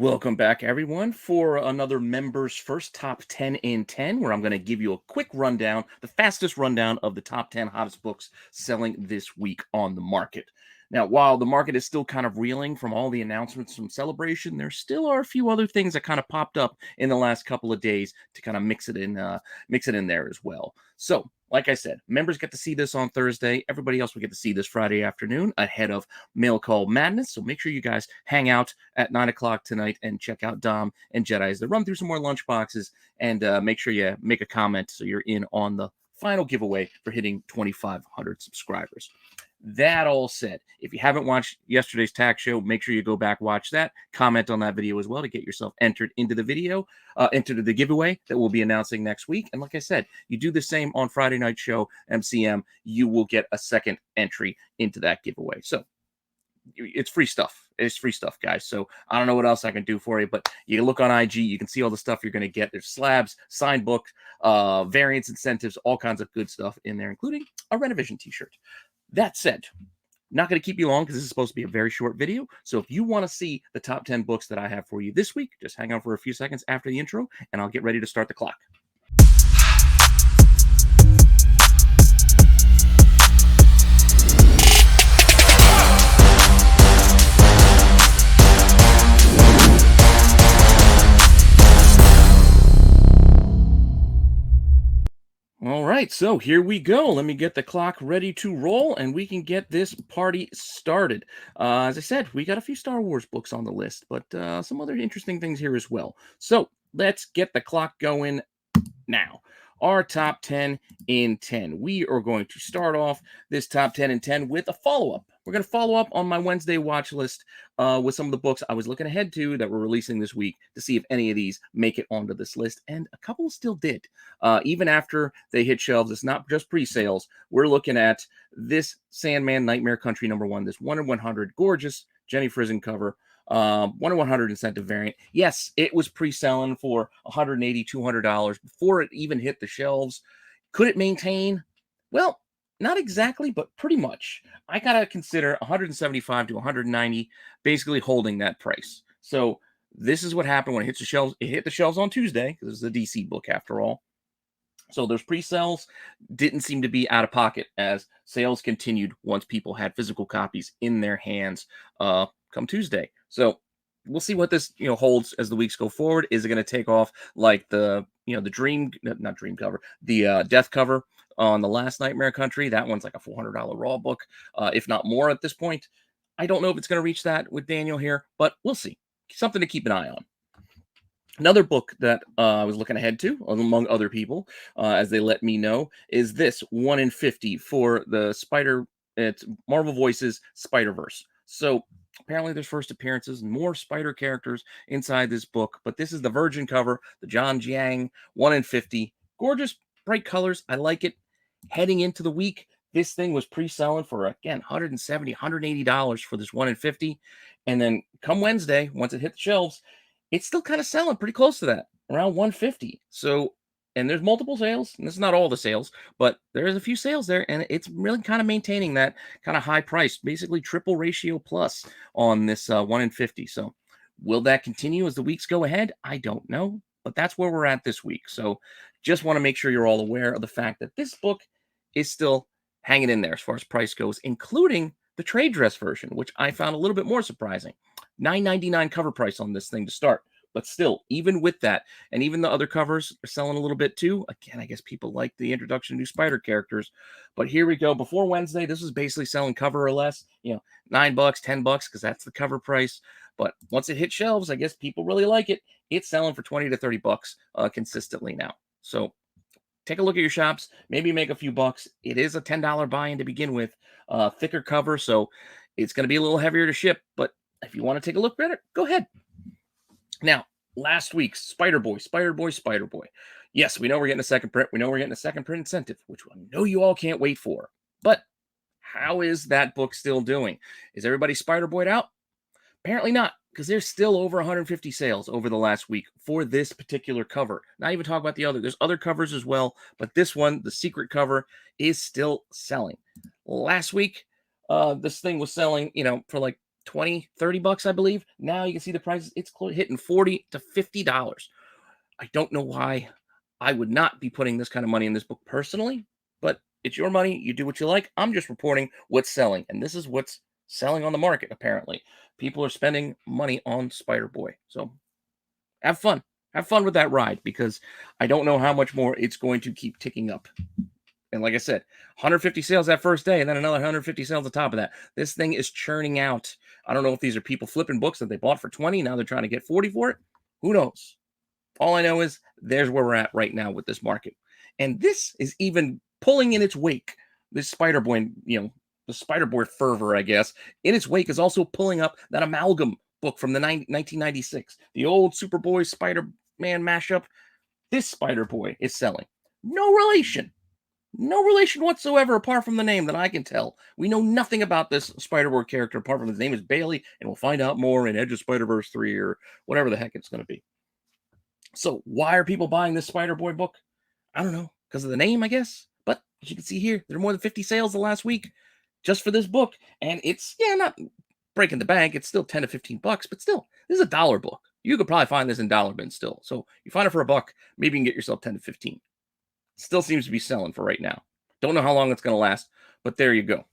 Welcome back, everyone, for another Members First Top 10 in 10, where I'm going to give you a quick rundown, the fastest rundown of the top 10 hottest books selling this week on the market. Now, while the market is still kind of reeling from all the announcements from Celebration, there still are a few other things that kind of popped up in the last couple of days to kind of mix it in there as well. So, like I said, members get to see this on Thursday. Everybody else will get to see this Friday afternoon ahead of Mail Call Madness. So make sure you guys hang out at 9 o'clock tonight and check out Dom and Jedi's to run through some more lunch boxes and make sure you make a comment so you're in on the final giveaway for hitting 2,500 subscribers. That all said, if you haven't watched yesterday's tax show, make sure you go back, watch that, comment on that video as well to get yourself entered into the into the giveaway that we'll be announcing next week. And like I said, you do the same on Friday night show, MCM, you will get a second entry into that giveaway. So it's free stuff. It's free stuff, guys. So I don't know what else I can do for you, but you can look on IG. You can see all the stuff you're going to get. There's slabs, signed books, variants, incentives, all kinds of good stuff in there, including a Rennavision t-shirt. That said, not going to keep you long because this is supposed to be a very short video. So if you want to see the top 10 books that I have for you this week, just hang on for a few seconds after the intro, and I'll get ready to start the clock. All right, so here we go. Let me get the clock ready to roll, and we can get this party started. As I said, we got a few Star Wars books on the list, but some other interesting things here as well. So let's get the clock going now. Our top 10 in 10. We are going to start off this top 10 in 10 with a follow-up. We're going to follow up on my Wednesday watch list with some of the books I was looking ahead to that we're releasing this week to see if any of these make it onto this list. And a couple still did. Even after they hit shelves, it's not just pre-sales. We're looking at this Sandman Nightmare Country #1, this 1 in 100 gorgeous Jenny Frison cover. 1 in 100 incentive variant. Yes, it was pre-selling for $180, $200 before it even hit the shelves. Could it maintain? Well, not exactly, but pretty much. I gotta consider 175 to 190 basically holding that price. So this is what happened when it hits the shelves. It hit the shelves on Tuesday because it's a DC book after all. So those pre-sales didn't seem to be out of pocket as sales continued once people had physical copies in their hands come Tuesday. So we'll see what this holds as the weeks go forward. Is it going to take off like the not dream cover, the death cover on the last Nightmare Country? That one's like a $400 raw book, if not more at this point. I don't know if it's going to reach that with Daniel here, but we'll see. Something to keep an eye on. Another book that I was looking ahead to, among other people, as they let me know, is this 1 in 50 for the it's Marvel Voices Spider-Verse. So apparently there's first appearances and more spider characters inside this book, but this is the virgin cover, the John Jiang 1 in 50. Gorgeous, bright colors. I like it. Heading into the week, this thing was pre-selling for, again, $170, $180 for this 1 in 50. And then come Wednesday, once it hit the shelves, it's still kind of selling pretty close to that, around 150. So, and there's multiple sales, and this is not all the sales, but there's a few sales there, and it's really kind of maintaining that kind of high price, basically triple ratio plus on this 1 in 50. So will that continue as the weeks go ahead? I don't know, but that's where we're at this week. So just want to make sure you're all aware of the fact that this book is still hanging in there as far as price goes, including the trade dress version, which I found a little bit more surprising. $9.99 cover price on this thing to start. But still, even with that, and even the other covers are selling a little bit too. Again, I guess people like the introduction to new spider characters. But here we go. Before Wednesday, this was basically selling cover or less, $9, $10, because that's the cover price. But once it hit shelves, I guess people really like it. It's selling for $20 to $30 consistently now. So take a look at your shops. Maybe make a few bucks. It is a $10 buy-in to begin with. Thicker cover, so it's going to be a little heavier to ship. But if you want to take a look at it, go ahead. Now, last week's Spider-Boy. Yes, we know we're getting a second print. We know we're getting a second print incentive, which I know you all can't wait for. But how is that book still doing? Is everybody Spider-Boyed out? Apparently not, because there's still over 150 sales over the last week for this particular cover. Not even talk about the other. There's other covers as well, but this one, the secret cover, is still selling. Last week, this thing was selling, for like $20, $30, I believe. Now you can see the prices. It's hitting $40 to $50. I don't know why I would not be putting this kind of money in this book personally, but it's your money. You do what you like. I'm just reporting what's selling, and this is what's selling on the market, apparently. People are spending money on Spider-Boy. So have fun. Have fun with that ride, because I don't know how much more it's going to keep ticking up. And like I said, 150 sales that first day, and then another 150 sales on top of that. This thing is churning out. I don't know if these are people flipping books that they bought for 20. Now they're trying to get 40 for it. Who knows? All I know is there's where we're at right now with this market. And this is even pulling in its wake. This Spider-Boy, the Spider-Boy fervor, I guess, in its wake is also pulling up that amalgam book from the 1996. The old Superboy Spider-Man mashup. This Spider-Boy is selling. No relation. No relation whatsoever apart from the name that I can tell. We know nothing about this Spider-Boy character apart from his name is Bailey, and we'll find out more in Edge of Spider-Verse 3 or whatever the heck it's going to be. So why are people buying this Spider-Boy book? I don't know. Because of the name, I guess. But as you can see here, there are more than 50 sales the last week just for this book. And it's, not breaking the bank. It's still 10 to 15 bucks, but still, this is a dollar book. You could probably find this in dollar bin still. So you find it for $1, maybe you can get yourself 10 to 15. Still seems to be selling for right now. Don't know how long it's going to last, but there you go.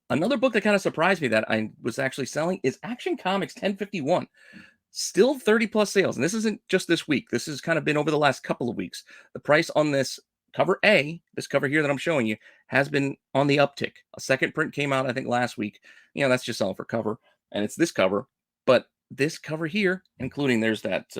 Another book that kind of surprised me that I was actually selling is Action Comics 1051. Still 30 plus sales. And this isn't just this week. This has kind of been over the last couple of weeks. The price on this cover A, this cover here that I'm showing you, has been on the uptick. A second print came out, I think, last week. That's just selling for cover. And it's this cover. But this cover here, including there's that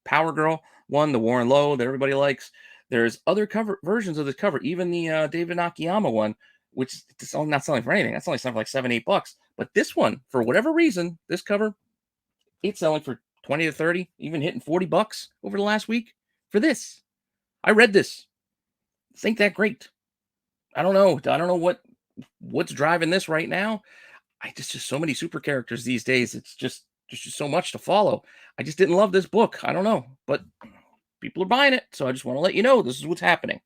Power Girl one, the Warren Lowe that everybody likes. There's other cover versions of this cover, even the David Nakayama one, which is not selling for anything. That's only selling for like $7-8. But this one, for whatever reason, this cover, it's selling for 20 to 30, even hitting $40 over the last week for this. I read this. Think that great. I don't know what's driving this right now. Just so many super characters these days. It's just so much to follow. I just didn't love this book. I don't know, but people are buying it. So I just want to let you know this is what's happening.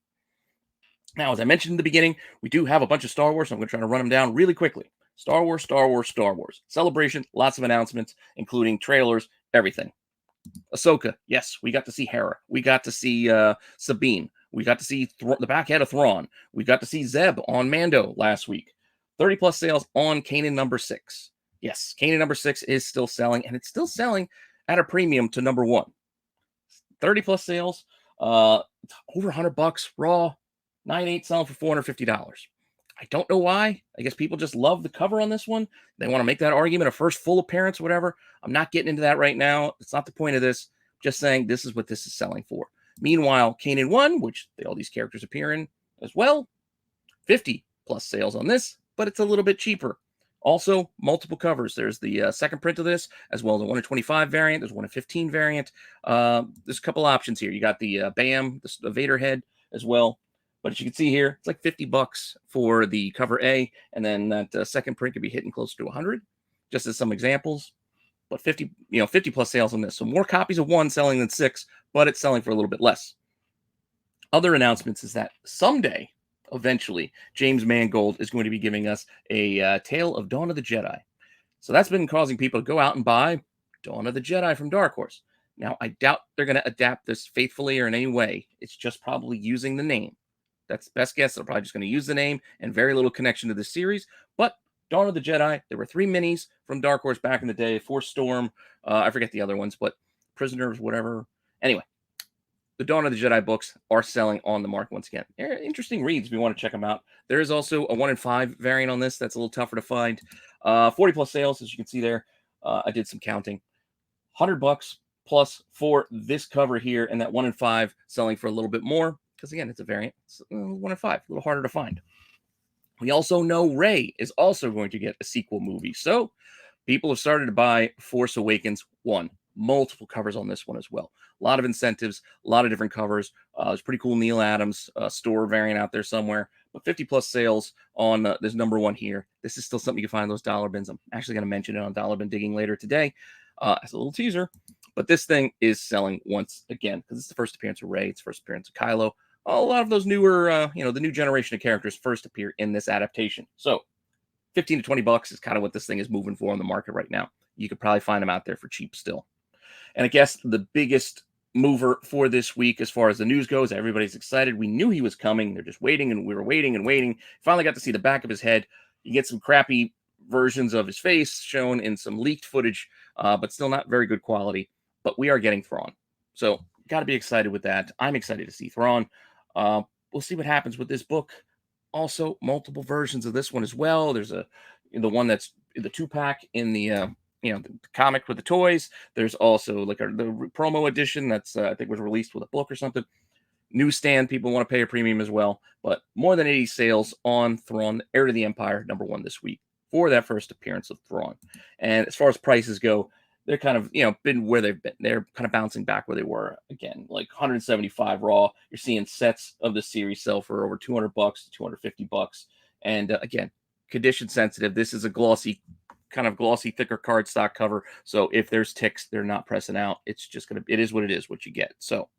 Now, as I mentioned in the beginning, we do have a bunch of Star Wars. So I'm going to try to run them down really quickly. Star Wars, Star Wars, Star Wars. Celebration, lots of announcements, including trailers, everything. Ahsoka, yes, we got to see Hera. We got to see Sabine. We got to see the back head of Thrawn. We got to see Zeb on Mando last week. 30 plus sales on Kanan number 6. Yes, Kanan number 6 is still selling, and it's still selling at a premium to number 1. 30 plus sales, over $100 raw, 9.8 selling for $450. I don't know why. I guess people just love the cover on this one. They want to make that argument a first full appearance, whatever. I'm not getting into that right now. It's not the point of this. Just saying this is what this is selling for. Meanwhile, Kanan 1, which all these characters appear in as well, 50 plus sales on this, but it's a little bit cheaper. Also, multiple covers. There's the second print of this, as well as a 1 in 25 variant. There's 1 in 15 variant. There's a couple options here. You got the Bam, the Vader head as well. But as you can see here, it's like $50 for the cover A, and then that second print could be hitting close to 100, just as some examples. But 50 plus sales on this. So more copies of 1 selling than 6, but it's selling for a little bit less. Other announcements is that someday, eventually, James Mangold is going to be giving us a Tale of Dawn of the Jedi. So that's been causing people to go out and buy Dawn of the Jedi from Dark Horse. Now, I doubt they're going to adapt this faithfully or in any way. It's just probably using the name. That's best guess. They're probably just going to use the name and very little connection to the series. But Dawn of the Jedi, there were 3 minis from Dark Horse back in the day. Force Storm, I forget the other ones, but Prisoners, whatever. Anyway, the Dawn of the Jedi books are selling on the market once again. They're interesting reads if you want to check them out. There is also a 1 in 5 variant on this. That's a little tougher to find. 40 plus sales, as you can see there. I did some counting. $100 plus for this cover here, and that 1 in 5 selling for a little bit more. Because again, it's a variant. It's 1 in 5, a little harder to find. We also know Rey is also going to get a sequel movie. So people have started to buy Force Awakens 1. Multiple covers on this one as well. A lot of incentives, a lot of different covers. There's pretty cool Neil Adams store variant out there somewhere. But 50 plus sales on this number 1 here. This is still something you can find in those dollar bins. I'm actually going to mention it on Dollar Bin Digging later today as a little teaser. But this thing is selling once again because it's the first appearance of Rey. It's the first appearance of Kylo. A lot of those newer, the new generation of characters first appear in this adaptation. So 15 to 20 bucks is kind of what this thing is moving for on the market right now. You could probably find them out there for cheap still. And I guess the biggest mover for this week, as far as the news goes, everybody's excited. We knew he was coming. They're just waiting, and we were waiting and waiting. Finally got to see the back of his head. You get some crappy versions of his face shown in some leaked footage, but still not very good quality. But we are getting Thrawn. So got to be excited with that. I'm excited to see Thrawn. We'll see what happens with this book. Also, multiple versions of this one as well. There's the one that's the 2-pack in the the comic with the toys. There's also like the promo edition that's I think was released with a book or something. Newsstand, people want to pay a premium as well. But more than 80 sales on Thrawn, Heir to the Empire, #1 this week for that first appearance of Thrawn. And as far as prices go, they're kind of, been where they've been. They're kind of bouncing back where they were again, like 175 raw. You're seeing sets of the series sell for over 200 bucks to 250 bucks. And again, condition sensitive. This is a glossy, thicker cardstock cover. So if there's ticks, they're not pressing out. It's just it is what it is, what you get. So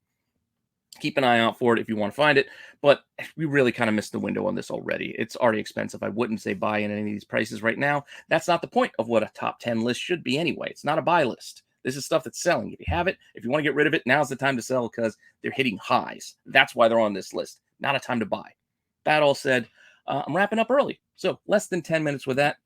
keep an eye out for it if you want to find it. But we really kind of missed the window on this already. It's already expensive. I wouldn't say buy in any of these prices right now. That's not the point of what a top 10 list should be anyway. It's not a buy list. This is stuff that's selling. If you have it, if you want to get rid of it, now's the time to sell because they're hitting highs. That's why they're on this list. Not a time to buy. That all said, I'm wrapping up early. So less than 10 minutes with that.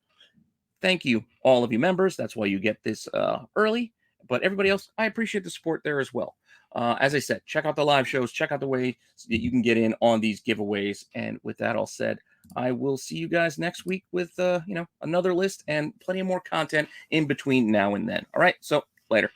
Thank you, all of you members. That's why you get this early. But everybody else, I appreciate the support there as well. As I said, check out the live shows, check out the way that you can get in on these giveaways. And with that all said, I will see you guys next week with, another list and plenty of more content in between now and then. All right. So later.